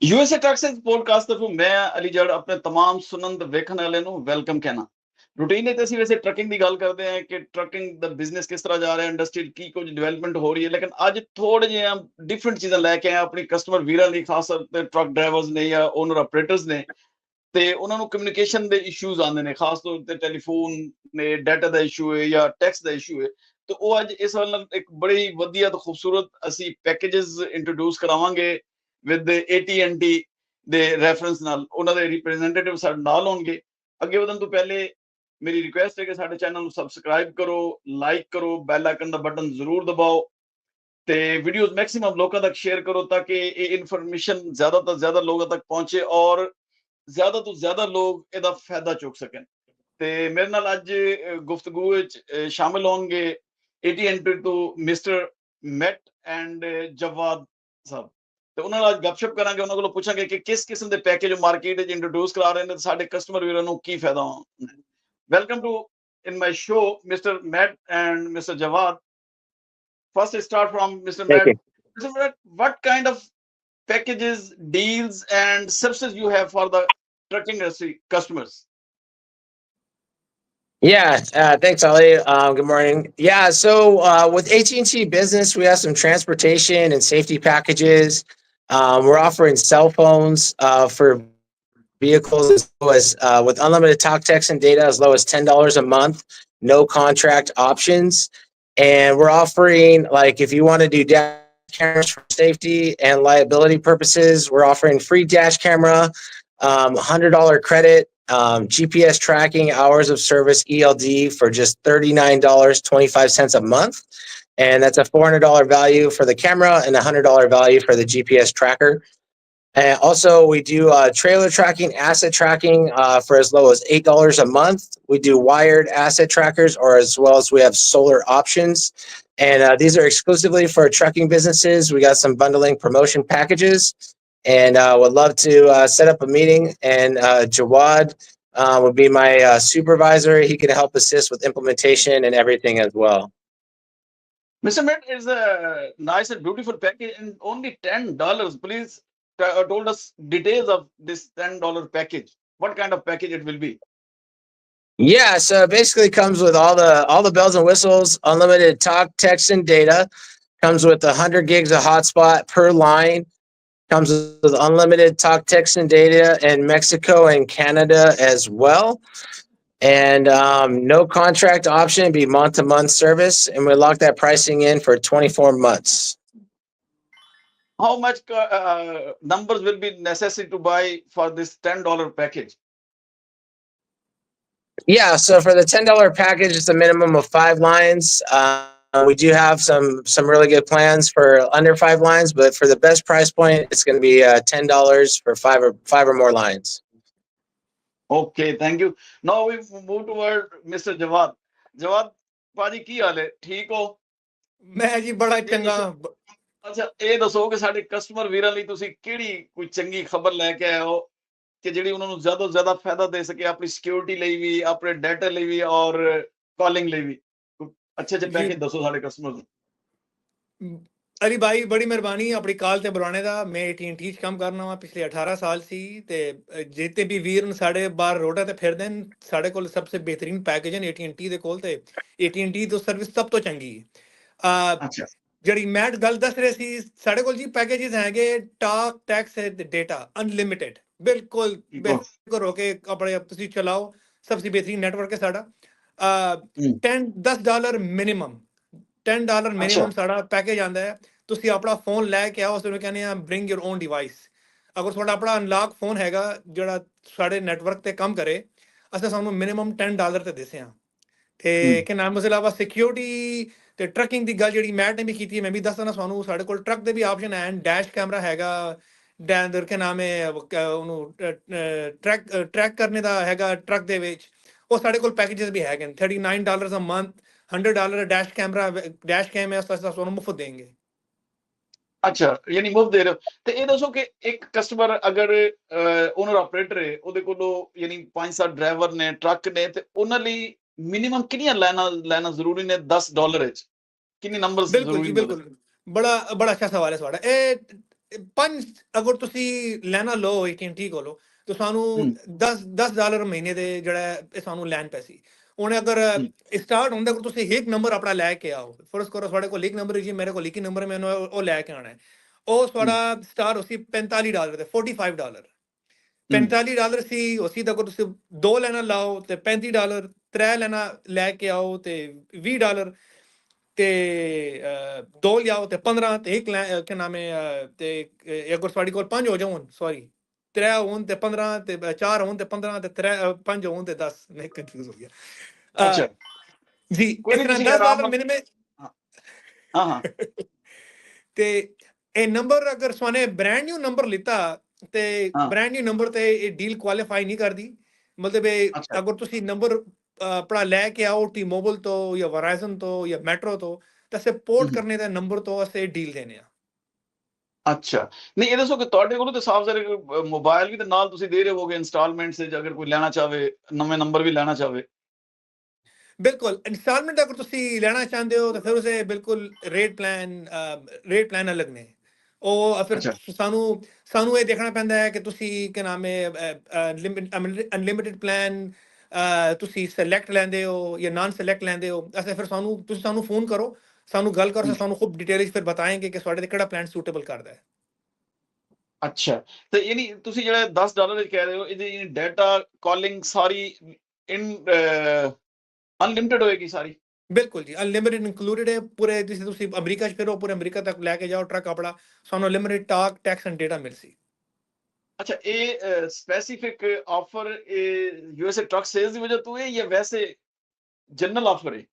USA taxes podcast तरफों मैं अली जड़ अपने तमाम सुनंद वेखन वाले ਨੂੰ ਵੈਲਕਮ ਕਹਿਣਾ ਰੂਟੀਨ ਵਿੱਚ ਅਸੀਂ ਵੈਸੇ ਟਰੱਕਿੰਗ ਦੀ ਗੱਲ ਕਰਦੇ ਹਾਂ ਕਿ ਟਰੱਕਿੰਗ ਦਾ ਬਿਜ਼ਨਸ ਕਿਸ ਤਰ੍ਹਾਂ ਜਾ ਰਿਹਾ ਇੰਡਸਟਰੀ ਕੀ ਕੁਝ ਡਿਵੈਲਪਮੈਂਟ ਹੋ ਰਹੀ ਹੈ ਲੇਕਿਨ ਅੱਜ ਥੋੜੇ ਜਿਹਾ ਡਿਫਰੈਂਟ ਚੀਜ਼ਾਂ ਲੈ ਕੇ ਆਏ ਆਪਣੀ ਕਸਟਮਰ ਵੀਰਾਂ ਲਈ ਖਾਸ ਤੌਰ ਤੇ ਟਰੱਕ ਡਰਾਈਵਰਸ ਨੇ ਜਾਂ ਓਨਰ ਆਪਰੇਟਰਸ ਨੇ ਤੇ ਉਹਨਾਂ ਨੂੰ ਕਮਿਊਨੀਕੇਸ਼ਨ ਦੇ ਇਸ਼ੂਜ਼ ਆਉਂਦੇ ਨੇ ਖਾਸ ਤੌਰ ਤੇ ਟੈਲੀਫੋਨ ਨੇ ਡਾਟਾ ਦਾ ਇਸ਼ੂ ਹੈ ਜਾਂ ਟੈਕਸਟ ਦਾ ਇਸ਼ੂ ਹੈ ਤੇ ਉਹ ਅੱਜ ਇਸ ਵੱਲ ਇੱਕ ਬੜੀ ਵਧੀਆ ਤੇ ਖੂਬਸੂਰਤ ਅਸੀਂ ਪੈਕੇजेस ਇੰਟਰੋਡਿਊਸ ਕਰਾਵਾਂਗੇ ਵਿਦ AT&T ਦੇ ਰੈਫਰੈਂਸ ਨਾਲ ਉਹਨਾਂ ਦੇ ਰਿਪਰੈਜ਼ੈਂਟੇਟਿਵ ਸਾਡੇ ਨਾਲ ਹੋਣਗੇ ਅੱਗੇ ਵਧਣ ਤੋਂ ਪਹਿਲੇ ਮੇਰੀ ਰਿਕੁਐਸਟ ਹੈ ਕਿ ਸਾਡੇ ਚੈਨਲ ਨੂੰ ਸਬਸਕ੍ਰਾਈਬ ਕਰੋ ਲਾਈਕ ਕਰੋ ਬੈਲ ਆਈਕਨ ਦਾ ਬਟਨ ਜ਼ਰੂਰ ਦਬਾਓ ਤੇ ਵੀਡੀਓਜ਼ ਮੈਕਸਿਮਮ ਲੋਕਾਂ ਤੱਕ ਸ਼ੇਅਰ ਕਰੋ ਤਾਂ ਕਿ ਇਹ ਇਨਫੋਰਮੇਸ਼ਨ ਜ਼ਿਆਦਾ ਤੋਂ ਜ਼ਿਆਦਾ ਲੋਕਾਂ ਤੱਕ ਪਹੁੰਚੇ ਔਰ ਜ਼ਿਆਦਾ ਤੋਂ ਜ਼ਿਆਦਾ ਲੋਕ ਇਹਦਾ ਫਾਇਦਾ ਚੁੱਕ ਸਕਣ ਤੇ ਮੇਰੇ ਨਾਲ ਅੱਜ ਗੁਫ਼ਤਗੂ ਵਿੱਚ ਸ਼ਾਮਿਲ ਹੋਣਗੇ AT&T ਤੋਂ ਮਿਸਟਰ ਮੈਟ ਐਂਡ ਜਵਾਦ ਸਾਹਿਬ ਤੇ ਉਹਨਾਂ ਨਾਲ ਗੱਪਸ਼ਪ ਕਰਾਂਗੇ ਉਹਨਾਂ ਕੋਲੋਂ ਪੁੱਛਾਂਗੇ ਕਿ ਕਿਸ ਕਿਸਮ ਦੇ ਪੈਕੇਜ ਮਾਰਕੀਟ ਵਿੱਚ ਇੰਟਰੋਡਿਊਸ ਕਰਾ ਰਹੇ ਨੇ ਤੇ ਸਾਡੇ ਕਸਟਮਰ ਵੀਰਾਂ ਨੂੰ ਕੀ ਫਾਇਦਾ ਹੋਣਾ welcome to in my show Mr. Matt and Mr. Jawad. First I start from Mr. Thank Matt. you. Mr. Matt, what kind of packages, deals and services you have for the trucking industry customers? Yeah, thanks, Ali. Good morning. Yeah, so with AT&T Business, we have some transportation and safety packages. We're offering cell phones for vehicles as low as with unlimited talk, text, and data as low as $10 a month, no contract options. And we're offering, like, if you want to do dash cameras for safety and liability purposes, we're offering free dash camera, $100 credit, GPS tracking, hours of service, ELD for just $39.25 a month. And that's a $400 value for the camera and a $100 value for the GPS tracker. And also, we do trailer tracking, asset tracking for as low as $8 a month. We do wired asset trackers, or as well as we have solar options. And these are exclusively for trucking businesses. We got some bundling promotion packages, and would love to set up a meeting. And Jawad would be my supervisor. He can help assist with implementation and everything as well. Mr. Matt, is a nice and beautiful package and only $10. Please told us details of this $10 package. What kind of package it will be? Yeah, so it basically comes with all the bells and whistles, unlimited talk, text, and data. Comes with 100 gigs of hotspot per line. Comes with unlimited talk, text, and data in Mexico and Canada as well. And no contract option, be month-to-month service, and we lock that pricing in for 24 months. How much numbers will be necessary to buy for this $10 package? Yeah, so for the $10 package, it's a minimum of 5 lines. We do have some really good plans for under 5 lines, but for the best price point, it's going to be $10 for five or more lines. Okay, thank you. Now we move toward Mr. Jawad. Jawad, ਭਾਜੀ ਕੀ ਹਾਲ ਹੈ ਠੀਕ ਹੋ ਮੈਂ ਜੀ ਬੜਾ ਚੰਗਾ ਅੱਛਾ ਇਹ ਦੱਸੋ ਕਿ ਸਾਡੇ ਕਸਟਮਰ ਵੀਰਾਂ ਲਈ ਤੁਸੀਂ ਕਿਹੜੀ ਕੋਈ ਚੰਗੀ ਖਬਰ ਲੈ ਕੇ ਆਏ ਹੋ ਕਿ ਜਿਹੜੀ ਉਹਨਾਂ ਨੂੰ ਜ਼ਿਆਦਾ ਤੋਂ ਜ਼ਿਆਦਾ ਫਾਇਦਾ ਦੇ ਸਕੇ ਆਪਣੀ ਸਿਕਿਉਰਿਟੀ ਲਈ ਵੀ ਆਪਣੇ ਡਾਟਾ ਲਈ ਵੀ ਔਰ ਕਾਲਿੰਗ ਲਈ ਵੀ ਅੱਛੇ ਜਿਹੇ ਪੈਕੇਜ ਦੱਸੋ ਸਾਡੇ ਕਸਟਮਰ ਨੂੰ ਅਲੀ ਭਾਈ ਬੜੀ ਮਿਹਰਬਾਨੀ ਆਪਣੀ ਕਾਲ ਤੇ ਬੁਲਾਣੇ ਦਾ ਮੈਂ AT&T 'ਚ ਕੰਮ ਕਰਨਾ ਵਾ ਪਿਛਲੇ 18 ਸਾਲ ਸੀ ਤੇ ਜਿੱਤੇ ਵੀ ਵੀਰ ਸਾਡੇ ਬਾਹਰ ਰੋਡਾਂ ਤੇ ਫਿਰਦੇ ਨੇ ਸਾਡੇ ਕੋਲ ਸਭ ਤੋਂ ਬਿਹਤਰੀਨ ਪੈਕੇਜ ਨੇ AT&T ਦੇ ਕੋਲ ਤੇ AT&T ਦੀ ਸਰਵਿਸ ਸਭ ਤੋਂ ਚੰਗੀ ਹੈ ਜਿਹੜੀ ਮੈਟ ਗੱਲ ਦੱਸ ਰਹੇ ਸੀ ਸਾਡੇ ਕੋਲ ਜੀ ਪੈਕੇजेस ਹੈਗੇ ਟਾਕ ਟੈਕਸ ਤੇ ਡਾਟਾ ਅਨਲਿਮਿਟਿਡ ਬਿਲਕੁਲ ਬੇਫਿਕਰ ਹੋ ਕੇ ਆਪਣੇ ਤੁਸੀਂ ਚਲਾਓ ਸਭ ਤੋਂ ਬਿਹਤਰੀਨ ਨੈਟਵਰਕ ਹੈ ਸਾਡਾ $10 ਮਿਨੀਮਮ $10 ਮਿਨੀਮਮ ਸਾਡਾ ਪੈਕੇਜ ਆਉਂਦਾ ਹੈ ਤੁਸੀਂ ਆਪਣਾ ਫੋਨ ਲੈ ਕੇ ਆਓ ਉਸ ਨੂੰ ਕਹਿੰਦੇ ਆ ਬ੍ਰਿੰਗ ਯੂਰ ਓਨ ਡਿਵਾਈਸ ਅਗਰ ਤੁਹਾਡਾ ਆਪਣਾ ਅਨਲੌਕ ਫੋਨ ਹੈਗਾ ਜਿਹੜਾ ਸਾਡੇ ਨੈਟਵਰਕ ਤੇ ਕੰਮ ਕਰੇ ਅਸੀਂ ਸਾਨੂੰ ਮਿਨੀਮਮ $10 ਤੇ ਦਿਸੇ ਆ ਤੇ ਕਿ ਨਾਮ ਉਸ ਇਲਾਵਾ ਸਿਕਿਉਰਿਟੀ ਤੇ ਟਰੱਕਿੰਗ ਦੀ ਗੱਲ ਜਿਹੜੀ ਮੈਟ ਨੇ ਵੀ ਕੀਤੀ ਮੈਂ ਵੀ ਦੱਸਣਾ ਤੁਹਾਨੂੰ ਸਾਡੇ ਕੋਲ ਟਰੱਕ ਦੇ ਵੀ ਆਪਸ਼ਨ ਹੈ ਡੈਸ਼ ਕੈਮਰਾ ਹੈਗਾ ਡੈਂਦਰ ਕੇ ਨਾਮ ਹੈ ਉਹਨੂੰ ਟਰੈਕ ਕਰਨੇ ਦਾ ਹੈਗਾ ਟਰੱਕ ਦੇ ਵਿੱਚ ਉਹ ਸਾਡੇ ਕੋਲ ਪੈਕੇजेस ਵੀ ਹੈਗੇ $39 a month $100 dash camera dash cam ਹੈ ਤੁਹਾਨੂੰ ਮੁਫਤ ਦੇਣਗੇ ਅੱਛਾ ਯਾਨੀ ਮੁਫਤ ਦੇ ਰਹੇ ਹੋ ਤੇ ਇਹ ਦੱਸੋ ਕਿ ਇੱਕ ਕਸਟਮਰ ਅਗਰ ਓਨਰ ਆਪਰੇਟਰ ਹੈ ਉਹਦੇ ਕੋਲੋਂ ਯਾਨੀ 5-7 ਡਰਾਈਵਰ ਨੇ ਟਰੱਕ ਨੇ ਤੇ ਉਹਨਾਂ ਲਈ ਮਿਨੀਮਮ ਕਿੰਨੀਆਂ ਲੈਣਾ ਜ਼ਰੂਰੀ ਨੇ $10 ਵਿੱਚ ਕਿੰਨੇ ਨੰਬਰ ਬਿਲਕੁਲ ਜੀ ਬਿਲਕੁਲ ਬੜਾ ਅੱਛਾ ਸਵਾਲ ਹੈ ਤੁਹਾਡਾ ਇਹ ਪੰਜ ਅਗਰ ਤੁਸੀਂ ਲੈਣਾ ਲਓ AT&T ਕੋਲੋਂ ਤਾਂ ਸਾਨੂੰ $10 ਮਹੀਨੇ ਦੇ ਜਿਹੜਾ ਇਹ ਸਾਨੂੰ ਲੈਣ ਪੈਸੀ ਹੁਣ ਅਗਰ ਸਟਾਰਟ ਹੁੰਦਾ ਅਗਰ ਤੁਸੀਂ ਇੱਕ ਨੰਬਰ ਆਪਣਾ ਲੈ ਕੇ ਆਓ ਫਰਜ਼ ਕਰੋ ਤੁਹਾਡੇ ਕੋਲ ਇੱਕ ਨੰਬਰ ਜੀ ਮੇਰੇ ਕੋਲ ਇੱਕ ਨੰਬਰ ਮੈਨੂੰ ਉਹ ਲੈ ਕੇ ਆਉਣਾ ਹੈ ਉਹ ਤੁਹਾਡਾ ਸਟਾਰ ਉਸੀ $45 ਤੇ $45 $45 ਸੀ ਉਸੀ ਦਾ ਅਗਰ ਤੁਸੀਂ 2 ਲੈਣਾ ਲਾਓ ਤੇ $35 3 ਲੈਣਾ ਲੈ ਕੇ ਆਓ ਤੇ $20 ਤੇ 2 ਲਿਆਓ ਤੇ 15 ਤੇ ਇੱਕ ਕੀ ਨਾਮ ਹੈ ਤੇ ਅਗਰ ਤੁਹਾਡੇ ਕੋਲ 5 ਹੋ ਜਾਣ ਸੌਰੀ 3 ਹੋਣ ਤੇ 15 ਤੇ 4 ਹੋਣ ਤੇ 15 ਤੇ 5 ਹੋਣ ਤੇ 10 ਮੈਂ ਕੰਫਿਊਜ਼ ਹੋ ਗਿਆ ਅੱਛਾ ਜੀ ਇਸ ਤਰ੍ਹਾਂ $10 ਮਿਨੀਮਮ ਹਾਂ ਤੇ ਇਹ ਨੰਬਰ ਅਗਰ ਸੋਨੇ ਬ੍ਰਾਂਡ ਨਿਊ ਨੰਬਰ ਲਿੱਤਾ ਤੇ ਬ੍ਰਾਂਡ ਨਿਊ ਨੰਬਰ ਤੇ ਇਹ ਡੀਲ ਕੁਆਲੀਫਾਈ ਨਹੀਂ ਕਰਦੀ ਮਤਲਬ ਅਗਰ ਤੁਸੀਂ ਨੰਬਰ ਆਪਣਾ ਲੈ ਕੇ ਆਓ T-Mobile ਤੋਂ ਜਾਂ Verizon ਤੋਂ ਜਾਂ ਮੈਟਰੋ ਤੋਂ ਤਾਂ ਅਸੀਂ ਪੋਰਟ ਕਰਨੇ ਦਾ ਨੰਬਰ ਤੋਂ ਅਸੀਂ ਡੀਲ ਦੇਣੇ ਆ ਅੱਛਾ ਨਹੀਂ ਇਹ ਦੱਸੋ ਕਿ ਤੁਹਾਡੇ ਕੋਲ ਤਾਂ ਸਾਫ ਸਾਰੇ ਮੋਬਾਈਲ ਵੀ ਤੇ ਨਾਲ ਤੁਸੀਂ ਦੇ ਰਹੇ ਹੋਗੇ ਇੰਸਟਾਲਮੈਂਟ ਸੇ ਅਗਰ ਕੋਈ ਲੈਣਾ ਚਾਹੇ ਨਵੇਂ ਨੰਬਰ ਵੀ ਲੈਣਾ ਚਾਹੇ ਬਿਲਕੁਲ ਇੰਸਟਾਲਮੈਂਟ ਅਗਰ ਤੁਸੀਂ ਲੈਣਾ ਚਾਹੁੰਦੇ ਹੋ ਤਾਂ ਫਿਰ ਉਸੇ ਬਿਲਕੁਲ ਰੇਟ ਪਲਾਨ ਅਲੱਗ ਨੇ ਉਹ ਫਿਰ ਸਾਨੂੰ ਇਹ ਦੇਖਣਾ ਪੈਂਦਾ ਹੈ ਕਿ ਤੁਸੀਂ ਕੀ ਨਾਮ ਹੈ ਅਨਲਿਮਿਟਿਡ ਪਲਾਨ ਤੁਸੀਂ ਸਿਲੈਕਟ ਲੈਂਦੇ ਹੋ ਜਾਂ ਨਾਨ ਸਿਲੈਕਟ ਲੈਂਦੇ ਹੋ ਅਸੀਂ ਫਿਰ ਤੁਸੀਂ ਸਾਨੂੰ ਫੋਨ ਕਰੋ ਸਾਨੂੰ ਗੱਲ ਕਰੋ ਸਾਨੂੰ ਖੂਬ ਡਿਟੇਲ ਵਿੱਚ ਫਿਰ ਬਤਾਏਂਗੇ ਕਿ ਤੁਹਾਡੇ ਤੇ ਕਿਹੜਾ ਪਲਾਨ ਸੂਟੇਬਲ ਕਰਦਾ ਹੈ ਅੱਛਾ ਤੇ ਯਾਨੀ ਤੁਸੀਂ ਜਿਹੜਾ $10 ਕਹਿ ਰਹੇ ਹੋ ਇਹਦੀ ਡਾਟਾ ਕਾਲਿੰਗ ਸਾਰੀ ਇਨ ਅਨਲਿਮਿਟਿਡ ਹੋਏਗੀ ਸਾਰੀ ਬਿਲਕੁਲ ਜੀ ਅਨਲਿਮਿਟਿਡ ਇਨਕਲੂਡਡ ਹੈ ਪੂਰੇ ਤੁਸੀਂ ਅਮਰੀਕਾ 'ਚ ਫਿਰੋ ਪੂਰੇ ਅਮਰੀਕਾ ਤੱਕ ਲੈ ਕੇ ਜਾਓ ਟਰੱਕ ਆਪਣਾ ਸਾਨੂੰ unlimited talk text and data ਮਿਲ ਸੀ ਅੱਛਾ ਇਹ specific offer USA truck sales ਦੀ ਵਜ੍ਹਾ ਤੋਂ ਹੈ ਜਾਂ ਵੈਸੇ ਜਨਰਲ ਆਫਰ ਹੈ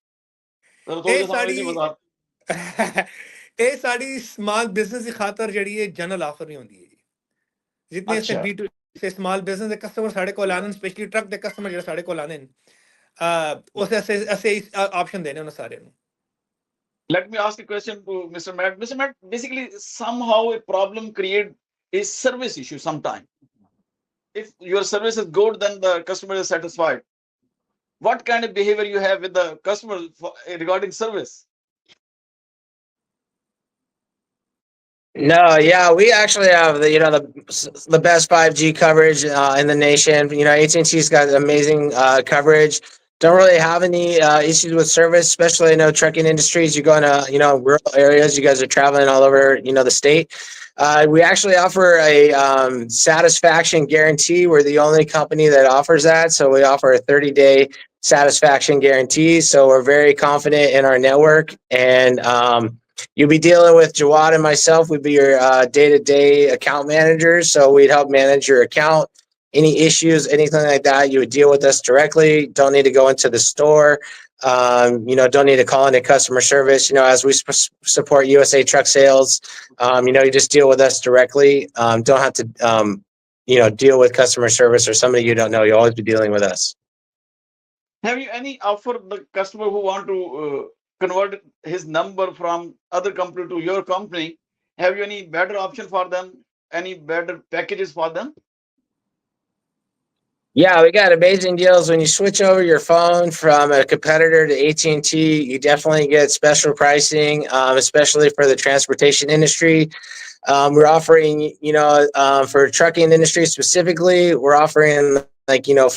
ਇਹ ਸਾਡੀ ਸਮਾਲ ਬਿਜ਼ਨਸ ਦੀ ਖਾਤਰ ਜਿਹੜੀ ਹੈ ਜਨਰਲ ਆਫਰ ਨਹੀਂ ਹੁੰਦੀ ਹੈ ਜੀ ਜਿਤਨੇ ਸੇ B2 ਸਮਾਲ ਬਿਜ਼ਨਸ ਦੇ ਕਸਟਮਰ ਸਾਡੇ ਕੋਲ ਆਨਨ ਸਪੈਸ਼ਲੀ ਟਰੱਕ ਦੇ ਕਸਟਮਰ ਜਿਹੜੇ ਸਾਡੇ ਕੋਲ ਆਨਨ ਉਸੇ ਅਸੀਂ ਆਪਸ਼ਨ ਦੇਣੇ ਉਹਨਾਂ ਸਾਰਿਆਂ ਨੂੰ Let me ask a question to Mr. Matt. Mr. Matt, basically somehow a problem create a service issue sometime. If your service is good, then the customer is satisfied. What kind of behavior you have with the customer regarding service? No, yeah, we actually have the best 5G coverage in the nation. AT&T's got amazing coverage. Don't really have any issues with service, especially trucking industries. You go into rural areas. You guys are traveling all over the state. We actually offer a satisfaction guarantee. We're the only company that offers that. So we offer a 30-day satisfaction guarantee. So we're very confident in our network. And you'll be dealing with Jawad and myself. We'd be your day-to-day account managers. So we'd help manage your account. Any issues, anything like that, you would deal with us directly. Don't need to go into the store. Don't need to call into customer service. As we support USA Truck Sales, you just deal with us directly. Don't have to, deal with customer service or somebody you don't know. You'll always be dealing with us. Have you any offer the customer who want to convert his number from other company to your company? Have you any better option for them? Any better packages for them? Yeah, we got amazing deals. When you switch over your phone from a competitor to AT&T, you definitely get special pricing, especially for the transportation industry. We're offering, for trucking industry specifically, we're offering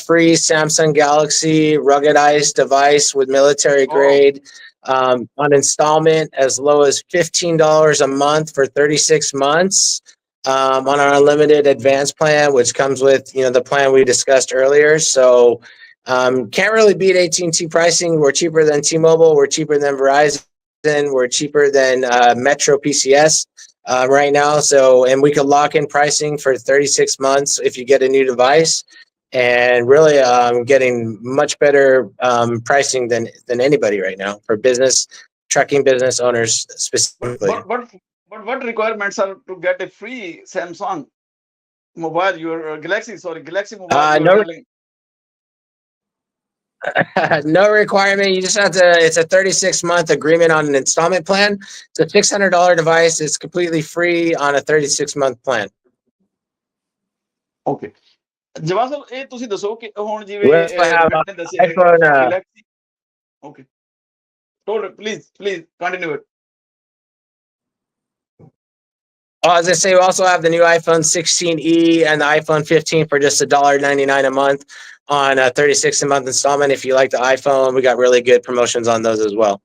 free Samsung Galaxy ruggedized device with military grade on installment as low as $15 a month for 36 months. On our unlimited advanced plan, which comes with the plan we discussed earlier. So can't really beat AT&T pricing. We're cheaper than T-Mobile. We're cheaper than Verizon. We're cheaper than Metro PCS right now. And we could lock in pricing for 36 months if you get a new device, and really getting much better pricing than anybody right now for trucking business owners specifically. But what requirements are to get a free Samsung mobile? Your Galaxy mobile. No requirement. You just have to. It's a 36-month agreement on an installment plan. It's a $600 device. It's completely free on a 36-month plan. Okay. ਜਵਾਬ ਸਾਹਿਬ ਇਹ ਤੁਸੀਂ ਦੱਸੋ ਕਿ ਹੁਣ ਜਿਵੇਂ ਦੱਸਿਆ Galaxy. Okay. Please continue it. As I say, we also have the new iPhone 16e and the iPhone 15 for just $1.99 a month on a 36 a month installment. If you like the iPhone, we got really good promotions on those as well.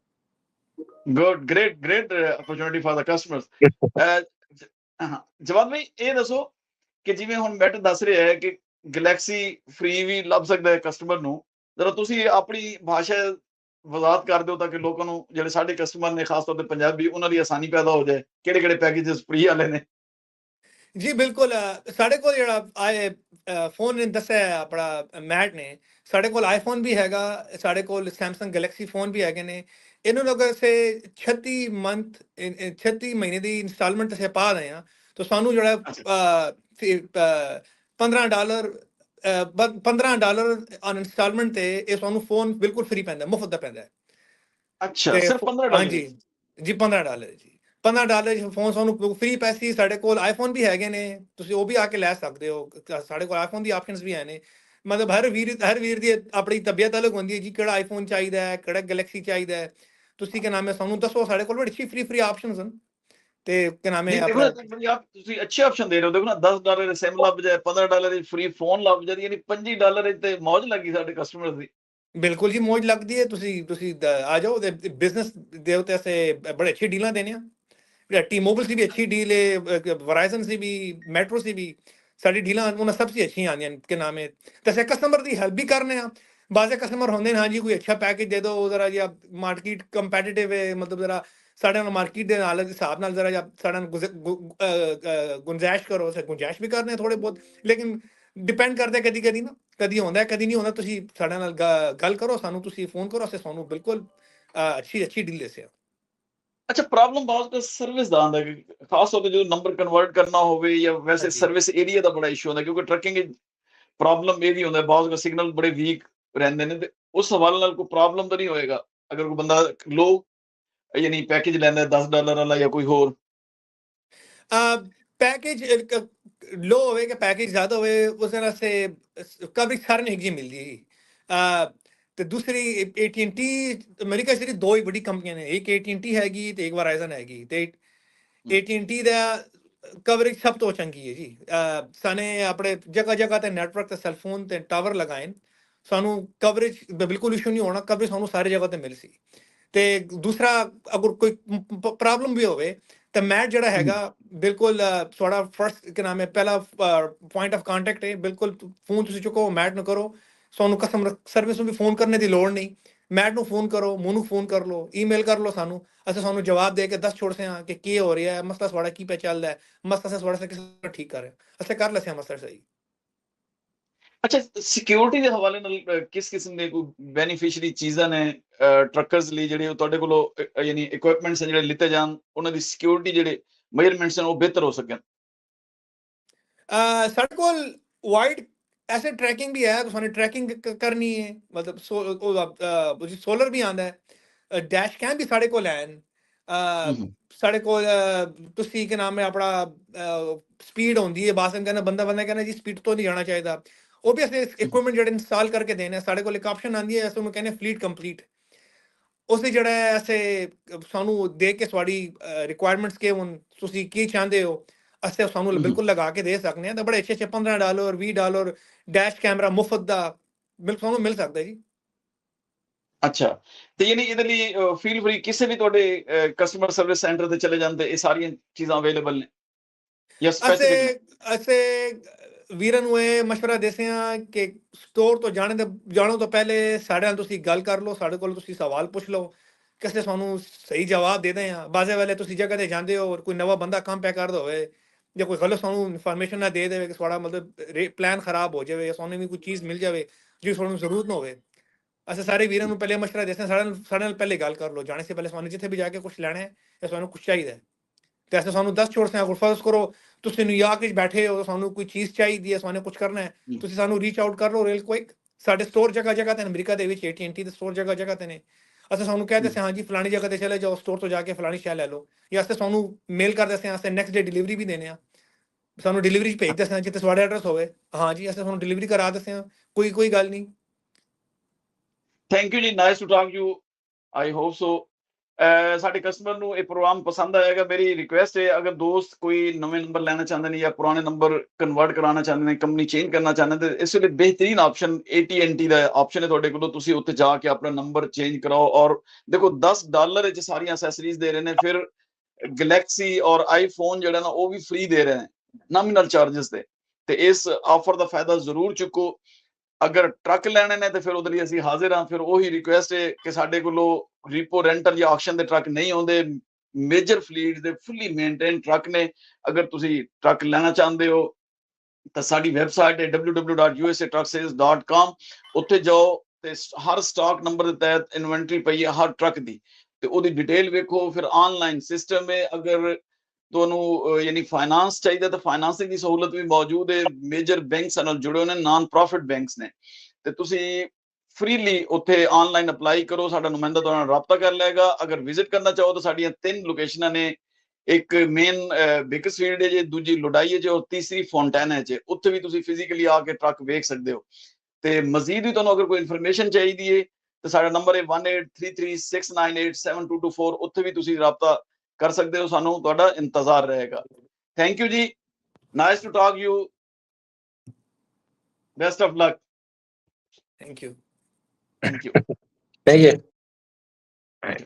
Good great opportunity for the customers. ਜਵਾਨ ਭਾਈ ਇਹ ਦੱਸੋ ਕਿ ਜਿਵੇਂ ਹੁਣ mat ਦੱਸ ਰਿਹਾ ਹੈ ਕਿ ਗੈਲੈਕਸੀ ਫ੍ਰੀ ਵੀ ਲੱਭ ਸਕਦਾ ਹੈ ਕਸਟਮਰ ਨੂੰ, ਜਰਾ ਤੁਸੀਂ ਆਪਣੀ ਭਾਸ਼ਾ ਵਜ਼ਾਹਤ ਕਰ ਦਿਓ ਤਾਂ ਕਿ ਲੋਕਾਂ ਨੂੰ ਜਿਹੜੇ ਸਾਡੇ ਕਸਟਮਰ ਨੇ ਖਾਸ ਤੌਰ ਤੇ ਪੰਜਾਬੀ ਉਹਨਾਂ ਦੀ ਆਸਾਨੀ ਪੈਦਾ ਹੋ ਜਾਏ, ਕਿਹੜੇ ਕਿਹੜੇ ਪੈਕੇजेस ਫ੍ਰੀ ਵਾਲੇ ਨੇ। ਜੀ ਬਿਲਕੁਲ, ਸਾਡੇ ਕੋਲ ਜਿਹੜਾ ਆਏ ਫੋਨ ਨੇ ਦੱਸਿਆ ਆਪਣਾ ਮੈਟ ਨੇ, ਸਾਡੇ ਕੋਲ ਆਈਫੋਨ ਵੀ ਹੈਗਾ, ਸਾਡੇ ਕੋਲ ਸੈਮਸੰਗ ਗੈਲੈਕਸੀ ਫੋਨ ਵੀ ਹੈਗੇ ਨੇ। ਇਹਨੂੰ ਲੋਕ ਅਸੀਂ 36 ਮਹੀਨੇ ਦੀ ਇੰਸਟਾਲਮੈਂਟ ਅਸੀਂ ਪਾ ਰਹੇ ਹਾਂ, ਤਾਂ ਸਾਨੂੰ ਜਿਹੜਾ $15 $15 ਔਨ ਇੰਸਟਾਲਮੈਂਟ ਤੇ ਇਹ ਸਾਨੂੰ ਫੋਨ ਬਿਲਕੁਲ ਫ੍ਰੀ ਪੈਂਦਾ, ਮੁਫਤ ਦਾ ਪੈਂਦਾ। ਅੱਛਾ, ਸਿਰਫ $15? ਹਾਂਜੀ ਜੀ, $15 ਜੀ, $15 ਫੋਨ ਸਾਨੂੰ ਫ੍ਰੀ ਪੈਸੀ। ਸਾਡੇ ਕੋਲ ਆਈਫੋਨ ਵੀ ਹੈਗੇ ਨੇ, ਤੁਸੀਂ ਉਹ ਵੀ ਆ ਕੇ ਲੈ ਸਕਦੇ ਹੋ। ਸਾਡੇ ਕੋਲ ਆਈਫੋਨ ਦੀ ਆਪਸ਼ਨਸ ਵੀ ਹੈ ਨੇ। ਮਤਲਬ ਹਰ ਵੀਰ ਦੀ ਆਪਣੀ ਤਬੀਅਤ ਅਲੱਗ ਹੁੰਦੀ ਹੈ ਜੀ, ਕਿਹੜਾ ਆਈਫੋਨ ਚਾਹੀਦਾ ਹੈ, ਕਿਹੜਾ ਗੈਲੈਕਸੀ ਚਾਹੀਦਾ ਹੈ, ਤੁਸੀਂ ਕੀ ਨਾਮ ਹੈ ਸਾਨੂੰ ਦੱਸੋ। ਸਾਡੇ ਕੋਲ ਬੜੀ ਅੱਛੀ ਫ੍ਰੀ ਆਪਸ਼ਨਸ ਹਨ। ਤੇ ਕੀ ਨਾਮ ਹੈ ਆਪਣਾ, ਤੁਸੀਂ ਅੱਛੇ ਆਪਸ਼ਨ ਦੇ ਰਹੇ ਹੋ। ਦੇਖੋ ਨਾ, $10 ਦੇ ਸਿਮ ਲੱਭ ਜਾਏ, $15 ਦੀ ਫ੍ਰੀ ਫੋਨ ਲੱਭ ਜਾਏ, ਯਾਨੀ $25 ਤੇ ਮੌਜ ਲੱਗੀ ਸਾਡੇ ਕਸਟਮਰ ਦੀ। ਬਿਲਕੁਲ ਜੀ, ਮੌਜ ਲੱਗਦੀ ਹੈ। ਤੁਸੀਂ ਆ ਜਾਓ ਤੇ ਬਿਜ਼ਨਸ ਦੇ ਉੱਤੇ ਅਸੀਂ ਬੜੇ ਅੱਛੀ ਡੀਲਾਂ ਦੇਣੇ ਆ। ਟੀ-ਮੋਬਾਈਲ ਸੀ ਵੀ ਅੱਛੀ ਡੀਲ ਹੈ, ਵਰਾਈਜ਼ਨ ਸੀ ਵੀ, ਮੈਟਰੋ ਸੀ ਵੀ, ਸਾਡੀ ਡੀਲਾਂ ਉਹਨਾਂ ਸਭ ਸੇ ਅੱਛੀਆਂ ਆਉਂਦੀਆਂ ਕਿ ਨਾਮ ਹੈ। ਤੇ ਅਸੀਂ ਕਸਟਮਰ ਦੀ ਹੈਲਪ ਵੀ ਕਰਨੇ ਆ। ਬਾਜ਼ੇ ਕਸਟਮਰ ਹੁੰਦੇ ਨੇ, ਹਾਂਜੀ ਕੋਈ ਅੱਛਾ ਪੈਕੇਜ ਦੇ ਦਿਓ ਜ਼ਰਾ ਜਿਹਾ, ਮਾਰਕੀਟ ਕੰਪੈਟੀਟਿਵ ਹੈ, ਮਤਲਬ ਜ਼ਰਾ ਸਾਡੇ ਨਾਲ ਮਾਰਕੀਟ ਦੇ ਨਾਲ ਹਿਸਾਬ ਨਾਲ ਜ਼ਰਾ ਜਿਹਾ ਸਾਡਾ ਗੁੰਜਾਇਸ਼ ਕਰੋ। ਅਸੀਂ ਗੁੰਜਾਇਸ਼ ਵੀ ਕਰਨੇ ਥੋੜੇ ਬਹੁਤ, ਲੇਕਿਨ ਡਿਪੈਂਡ ਕਰਦਾ ਕਦੀ ਕਦੀ ਨਾ, ਕਦੀ ਹੁੰਦਾ ਕਦੀ ਨਹੀਂ ਹੁੰਦਾ। ਤੁਸੀਂ ਸਾਡੇ ਨਾਲ ਗੱਲ ਕਰੋ, ਸਾਨੂੰ ਤੁਸੀਂ ਫੋਨ ਕਰੋ, ਅਸੀਂ ਤੁਹਾਨੂੰ ਬਿਲਕੁਲ ਅੱਛੀ ਡੀਲ ਦੇ ਸਕਦੇ। ਅੱਛਾ, ਪ੍ਰੋਬਲਮ ਬਹੁਤ ਸਰਵਿਸ ਦਾ ਆਉਂਦਾ, ਖਾਸ ਤੌਰ ਤੇ ਜਦੋਂ ਨੰਬਰ ਕਨਵਰਟ ਕਰਨਾ ਹੋਵੇ ਜਾਂ ਵੈਸੇ ਸਰਵਿਸ ਏਰੀਆ ਦਾ ਬੜਾ ਇਸ਼ੂ ਹੁੰਦਾ, ਕਿਉਂਕਿ ਟਰੱਕਿੰਗ ਪ੍ਰੋਬਲਮ ਇਹ ਵੀ ਹੁੰਦਾ, ਬਹੁਤ ਸਿਗਨਲ ਬੜੇ ਵੀਕ ਰਹਿੰਦੇ ਨੇ। ਤੇ ਉਸ ਹਵਾਲੇ ਨਾਲ ਕੋਈ ਪ੍ਰੋਬਲਮ ਤਾਂ ਨਹੀਂ ਹੋਏਗਾ ਅਗਰ ਕੋਈ ਬੰਦਾ ਲੋ ਯਾਨੀ ਪੈਕੇਜ ਲੈਂਦਾ $10 ਵਾਲਾ ਜਾਂ ਕੋਈ ਹੋਰ? ਪੈਕੇਜ ਲੋ ਹੋਵੇ ਕਿ ਪੈਕੇਜ ਜ਼ਿਆਦਾ ਹੋਵੇ, ਉਸ ਨਾਲ ਸੇ ਕਵਰੇਜ ਸਾਰਿਆਂ ਨੂੰ ਇੱਕ ਜਿਹੀ ਮਿਲਦੀ ਹੈ। ਤੇ ਦੂਸਰੀ AT&T ਅਮਰੀਕਾ ਚ ਦੋ ਹੀ ਵੱਡੀ ਕੰਪਨੀਆਂ ਨੇ, ਇੱਕ AT&T ਹੈਗੀ ਤੇ ਇੱਕ ਵਰਾਈਜ਼ਨ ਹੈਗੀ। ਤੇ AT&T ਦਾ ਕਵਰੇਜ ਸਭ ਤੋਂ ਚੰਗੀ ਹੈ ਜੀ। ਸਾਨੇ ਆਪਣੇ ਜਗ੍ਹਾ ਤੇ ਨੈਟਵਰਕ ਤੇ ਸੈਲਫੋਨ ਤੇ ਟਾਵਰ ਲਗਾਏ, ਸਾਨੂੰ ਕਵਰੇਜ ਬਿਲਕੁਲ ਇਸ਼ੂ ਨਹੀਂ ਹੋਣਾ, ਕਵਰੇਜ ਸਾਨੂੰ ਸਾਰੀ ਜਗ੍ਹਾ ਤੇ ਮਿਲ ਸੀ। ਤੇ ਦੂਸਰਾ, ਅਗਰ ਕੋਈ ਪ੍ਰੋਬਲਮ ਵੀ ਹੋਵੇ ਤਾਂ ਮੈਟ ਜਿਹੜਾ ਹੈਗਾ ਬਿਲਕੁਲ ਤੁਹਾਡਾ ਫਰਸਟ ਕੀ ਨਾਮ ਹੈ, ਪਹਿਲਾ ਪੁਆਇੰਟ ਆਫ ਕੰਟੈਕਟ ਹੈ। ਬਿਲਕੁਲ ਫੋਨ ਤੁਸੀਂ ਚੁੱਕੋ, ਮੈਟ ਨੂੰ ਕਰੋ, ਸਾਨੂੰ ਕਸਟਮਰ ਸਰਵਿਸ ਨੂੰ ਵੀ ਫੋਨ ਕਰਨੇ ਦੀ ਲੋੜ ਨਹੀਂ। ਮੈਟ ਨੂੰ ਫੋਨ ਕਰੋ, ਮੈਨੂੰ ਫੋਨ ਕਰ ਲਓ, ਈਮੇਲ ਕਰ ਲਓ ਸਾਨੂੰ, ਅਸੀਂ ਤੁਹਾਨੂੰ ਜਵਾਬ ਦੇ ਕੇ ਦੱਸ ਛੋੜਦੇ ਹਾਂ ਕਿ ਕੀ ਹੋ ਰਿਹਾ ਹੈ, ਮਸਲਾ ਤੁਹਾਡਾ ਕੀ ਪੈ ਚੱਲਦਾ ਹੈ, ਮਸਲਾ ਅਸੀਂ ਤੁਹਾਡਾ ਕਿਸ ਤਰ੍ਹਾਂ ਠੀਕ ਕਰ ਰਹੇ ਹਾਂ, ਅਸੀਂ ਕਰ ਲੈਂਦੇ ਹਾਂ ਮਸਲਾ ਸਹੀ। ਅੱਛਾ, ਸਿਕਿਉਰਿਟੀ ਦੇ ਹਵਾਲੇ ਨਾਲ ਕਿਸ ਕਿਸਮ ਦੇ ਕੋਈ ਬੈਨੀਫਿਸ਼ਰੀ ਚੀਜ਼ਾਂ ਨੇ ਟਰੱਕਰਸ ਲਈ, ਜਿਹੜੇ ਤੁਹਾਡੇ ਕੋਲੋਂ ਯਾਨੀ ਇਕਵਿਪਮੈਂਟਸ ਜਿਹੜੇ ਲਿੱਤੇ ਜਾਣ, ਉਹਨਾਂ ਦੀ ਸਿਕਿਉਰਿਟੀ ਜਿਹੜੇ ਮੇਜਰਮੈਂਟਸ ਨੇ ਉਹ ਬਿਹਤਰ ਹੋ ਸਕਣ? ਸਾਡੇ ਕੋਲ ਵਾਈਡ ਐਸੇ ਟਰੈਕਿੰਗ ਵੀ ਹੈ, ਤੁਹਾਨੂੰ ਟਰੈਕਿੰਗ ਕਰਨੀ ਹੈ, ਮਤਲਬ ਸੋਲਰ ਵੀ ਆਉਂਦਾ ਹੈ, ਡੈਸ਼ ਕੈਮ ਵੀ ਸਾਡੇ ਕੋਲ ਹੈ। ਸਾਡੇ ਕੋਲ ਤੁਸੀਂ ਕੀ ਨਾਮ ਹੈ ਆਪਣਾ ਸਪੀਡ ਹੁੰਦੀ ਹੈ, ਬਾਸਨ ਕਹਿੰਦਾ ਬੰਦਾ ਕਹਿੰਦਾ ਜੀ ਸਪੀਡ ਤੋਂ ਨਹੀਂ ਜਾਣਾ ਚਾਹੀਦਾ, ਉਹ ਵੀ ਅਸੀਂ ਇਕਵਿਪਮੈਂਟ ਜਿਹੜੇ ਇੰਸਟਾਲ ਕਰਕੇ ਦੇਣੇ। ਸਾਡੇ ਕੋਲ ਇੱਕ ਆਪਸ਼ਨ ਆਉਂਦੀ ਹੈ, ਅਸੀਂ ਉਹਨੂੰ ਕਹਿੰਦੇ ਫਲੀਟ ਕੰਪਲੀਟ। ਉਸੇ ਜਿਹੜਾ ਹੈ ਅਸੀਂ ਸਾਨੂੰ ਦੇਖ ਕੇ ਤੁਹਾਡੀ ਰਿਕੁਆਇਰਮੈਂਟਸ ਕਿ ਹੁਣ ਤੁਸੀਂ ਕੀ ਚਾਹੁੰਦੇ ਹੋ, ਅਸੀਂ ਸਾਨੂੰ ਬਿਲਕੁਲ ਲਗਾ ਕੇ ਦੇ ਸਕਦੇ ਹਾਂ। ਤਾਂ ਬੜੇ ਅੱਛੇ $15 $20 ਡੈਸ਼ ਕੈਮਰਾ ਮੁਫਤ ਦਾ ਬਿਲਕੁਲ ਤੁਹਾਨੂੰ ਮਿਲ ਸਕਦਾ ਜੀ। ਅੱਛਾ, ਤੇ ਯਾਨੀ ਇਹਦੇ ਲਈ ਫੀਲ ਫਰੀ ਕਿਸੇ ਵੀ ਤੁਹਾਡੇ ਕਸਟਮਰ ਸਰਵਿਸ ਸੈਂਟਰ ਤੇ ਚਲੇ ਜਾਂਦੇ ਇਹ ਸਾਰੀਆਂ ਚੀਜ਼ਾਂ ਅਵੇਲੇਬਲ ਨੇ ਜਾਂ ਸਪੈਸੀਫਿਕ? ਅਸੀਂ ਵੀਰਾਂ ਨੂੰ ਇਹ ਮਸ਼ਵਰਾ ਦੇਦੇ ਹਾਂ ਕਿ ਸਟੋਰ ਤੋਂ ਜਾਣੋ ਤੋਂ ਪਹਿਲੇ ਸਾਡੇ ਨਾਲ ਤੁਸੀਂ ਗੱਲ ਕਰ ਲਓ, ਸਾਡੇ ਕੋਲ ਤੁਸੀਂ ਸਵਾਲ ਪੁੱਛ ਲਓ, ਕਿਸੇ ਤੁਹਾਨੂੰ ਸਹੀ ਜਵਾਬ ਦੇ ਦੇ ਹਾਂ। ਬਾਜ਼ੇ ਵੇਲੇ ਤੁਸੀਂ ਜਗ੍ਹਾ ਤੇ ਜਾਂਦੇ ਹੋ, ਕੋਈ ਨਵਾਂ ਬੰਦਾ ਕੰਮ ਪੈ ਕਰਦਾ ਹੋਵੇ ਜਾਂ ਕੋਈ ਗਲਤ ਸਾਨੂੰ ਇਨਫੋਰਮੇਸ਼ਨ ਨਾ ਦੇ ਦੇਵੇ ਕਿ ਤੁਹਾਡਾ ਮਤਲਬ ਪਲਾਨ ਖਰਾਬ ਹੋ ਜਾਵੇ, ਸਾਨੂੰ ਵੀ ਕੋਈ ਚੀਜ਼ ਮਿਲ ਜਾਵੇ ਜਿਹਦੀ ਤੁਹਾਨੂੰ ਜ਼ਰੂਰਤ ਨਾ ਹੋਵੇ, ਅਸੀਂ ਸਾਰੇ ਵੀਰਾਂ ਨੂੰ ਪਹਿਲੇ ਮਸ਼ਵਰਾ ਦੇਦੇ ਹਾਂ ਸਾਡੇ ਨਾਲ ਪਹਿਲੇ ਗੱਲ ਕਰ ਲਓ। ਜਾਣੇ ਸੇ ਪਹਿਲੇ ਸਾਨੂੰ ਜਿੱਥੇ ਵੀ ਜਾ ਕੇ ਕੁਛ ਲੈਣਾ ਹੈ ਜਾਂ ਸਾਨੂੰ ਕੁਛ ਚਾਹੀਦਾ ਹੈ ਤੇ ਅਸੀਂ ਸਾਨੂੰ ਦੱਸ ਛੋੜਦੇ ਹਾਂ। ਫਰਜ਼ ਕਰੋ ਤੁਸੀਂ ਨਿਊਯਾਰਕ ਵਿੱਚ ਬੈਠੇ ਹੋ, ਸਾਨੂੰ ਕੋਈ ਚੀਜ਼ ਚਾਹੀਦੀ ਹੈ, ਸਾਨੂੰ ਕੁਛ ਕਰਨਾ ਹੈ, ਤੁਸੀਂ ਸਾਨੂੰ ਰੀਚ ਆਊਟ ਕਰ ਲਓ ਰੀਲ ਕੁਇਕ। ਸਾਡੇ ਸਟੋਰ ਜਗ੍ਹਾ ਤੇ ਅਮਰੀਕਾ ਦੇ ਵਿੱਚ AT&T ਦੇ ਸਟੋਰ ਜਗ੍ਹਾ ਤੇ ਨੇ। ਅਸੀਂ ਸਾਨੂੰ ਕਹਿ ਦੱਸਿਆ ਹਾਂਜੀ ਫਲਾਣੀ ਜਗ੍ਹਾ ਤੇ ਚਲੇ ਜਾਓ, ਸਟੋਰ ਤੋਂ ਜਾ ਕੇ ਫਲਾਣੀ ਸ਼ੈ ਲੈ ਲਓ, ਜਾਂ ਅਸੀਂ ਸਾਨੂੰ ਮੇਲ ਕਰ ਦੱਸਿਆ ਅਸੀਂ ਨੈਕਸਟ ਡੇ ਡਿਲੀਵਰੀ ਵੀ ਦੇਣੇ ਆ। ਸਾਨੂੰ ਡਿਲੀਵਰੀ 'ਚ ਭੇਜ ਦੱਸਿਆ ਜਿੱਥੇ ਤੁਹਾਡਾ ਐਡਰੈਸ ਹੋਵੇ, ਹਾਂਜੀ ਅਸੀਂ ਤੁਹਾਨੂੰ ਡਿਲੀਵਰੀ ਕਰਾ ਦੱਸਿਆ, ਕੋਈ ਗੱਲ ਨਹੀਂ। ਥੈਂਕ ਯੂ ਜੀ, nice to talk you. I hope so ਸਾਡੇ ਕਸਟਮਰ ਨੂੰ ਇਹ ਪ੍ਰੋਗਰਾਮ ਪਸੰਦ ਆਏਗਾ। ਮੇਰੀ ਰਿਕੁਐਸਟ ਹੈ, ਅਗਰ ਦੋਸਤ ਕੋਈ ਨਵੇਂ ਨੰਬਰ ਲੈਣਾ ਚਾਹੁੰਦੇ ਨੇ ਜਾਂ ਪੁਰਾਣੇ ਨੰਬਰ ਕਨਵਰਟ ਕਰਾਉਣਾ ਚਾਹੁੰਦੇ ਨੇ, ਕੰਪਨੀ ਚੇਂਜ ਕਰਨਾ ਚਾਹੁੰਦੇ ਨੇ, ਇਸ ਵੇਲੇ ਬਿਹਤਰੀਨ ਆਪਸ਼ਨ AT&T ਦਾ ਆਪਸ਼ਨ ਹੈ ਤੁਹਾਡੇ ਕੋਲ। ਤੁਸੀਂ ਉੱਥੇ ਜਾ ਕੇ ਆਪਣਾ ਨੰਬਰ ਚੇਂਜ ਕਰਾਓ। ਔਰ ਦੇਖੋ $10 ਵਿੱਚ ਸਾਰੀਆਂ ਅਸੈਸਰੀਜ਼ ਦੇ ਰਹੇ ਨੇ, ਫਿਰ ਗਲੈਕਸੀ ਔਰ ਆਈਫੋਨ ਜਿਹੜਾ ਨਾ ਉਹ ਵੀ ਫ੍ਰੀ ਦੇ ਰਹੇ ਨੇ ਨਾਮੀਨਲ ਚਾਰजेस ਤੇ ਇਸ ਆਫਰ ਦਾ ਫਾਇਦਾ ਜ਼ਰੂਰ ਚੁੱਕੋ। ਅਗਰ ਟਰੱਕ ਲੈਣੇ ਨੇ ਤੇ ਫਿਰ ਉਹਦੇ ਲਈ ਅਸੀਂ ਹਾਜ਼ਰ ਹਾਂ। ਫਿਰ ਉਹੀ ਰਿਕੁਐਸਟ ਹੈ ਕਿ ਸਾਡੇ ਕੋਲੋਂ ਰੀਪੋ ਰੈਂਟਲ ਜਾਂ ਆਕਸ਼ਨ ਦੇ ਟਰੱਕ ਨਹੀਂ ਆਉਂਦੇ, ਮੇਜਰ ਫਲੀਟ ਦੇ ਫੁੱਲੀ ਮੇਨਟੇਨ ਟਰੱਕ ਨੇ। ਅਗਰ ਤੁਸੀਂ ਟਰੱਕ ਲੈਣਾ ਚਾਹੁੰਦੇ ਹੋ ਤਾਂ ਸਾਡੀ ਵੈਬਸਾਈਟ ਹੈ www.usatrucksales.com। ਉੱਥੇ ਜਾਓ ਤੇ ਹਰ ਸਟਾਕ ਨੰਬਰ ਦੇ ਤਹਿਤ ਇਨਵੈਂਟਰੀ ਪਈ ਹੈ ਹਰ ਟਰੱਕ ਦੀ, ਤੇ ਉਹਦੀ ਡਿਟੇਲ ਵੇਖੋ। ਫਿਰ ਆਨਲਾਈਨ ਸਿਸਟਮ ਹੈ, ਅਗਰ ਤੁਹਾਨੂੰ ਯਾਨੀ ਫਾਈਨਾਂਸ ਚਾਹੀਦਾ ਤਾਂ ਫਾਈਨਾਂਸਿੰਗ ਦੀ ਸਹੂਲਤ ਵੀ ਮੌਜੂਦ ਹੈ। ਮੇਜਰ ਬੈਂਕਸ ਨਾਲ ਜੁੜੇ ਹੋਏ ਨੇ, ਨਾਨ ਪ੍ਰੋਫਿਟ ਬੈਂਕਸ ਨੇ, ਤੇ ਤੁਸੀਂ ਫ੍ਰੀਲੀ ਉੱਥੇ ਆਨਲਾਈਨ ਅਪਲਾਈ ਕਰੋ। ਸਾਡਾ ਨੁਮਾਇੰਦਾ ਤੁਹਾਡੇ ਨਾਲ ਰਾਬਤਾ ਕਰ ਲਏਗਾ। ਅਗਰ ਵਿਜ਼ਿਟ ਕਰਨਾ ਚਾਹੋ ਤਾਂ ਸਾਡੀਆਂ 3 ਲੋਕੇਸ਼ਨਾਂ ਨੇ, ਇੱਕ ਮੇਨ ਬਿਕਸਫੀਲਡ ਹੈ ਜੇ, ਦੂਜੀ ਲੁਡਾਈ ਹੈ ਜੇ, ਔਰ ਤੀਸਰੀ ਫੌਂਟੈਨ ਹੈ ਜੇ। ਉੱਥੇ ਵੀ ਤੁਸੀਂ ਫਿਜ਼ੀਕਲੀ ਆ ਕੇ ਟਰੱਕ ਵੇਖ ਸਕਦੇ ਹੋ। ਤੇ ਮਜ਼ੀਦ ਵੀ ਤੁਹਾਨੂੰ ਅਗਰ ਕੋਈ ਇਨਫੋਰਮੇਸ਼ਨ ਚਾਹੀਦੀ ਹੈ ਤਾਂ ਸਾਡਾ ਨੰਬਰ ਹੈ 1833698724। ਉੱਥੇ ਵੀ ਤੁਸੀਂ ਰਾਬਤਾ ਕਰ ਸਕਦੇ ਹੋ। ਸਾਨੂੰ ਤੁਹਾਡਾ ਇੰਤਜ਼ਾਰ ਰਹੇਗਾ। ਥੈਂਕ ਯੂ ਜੀ, nice to talk you, best of luck. Thank you. Thank you. Thank you. All right.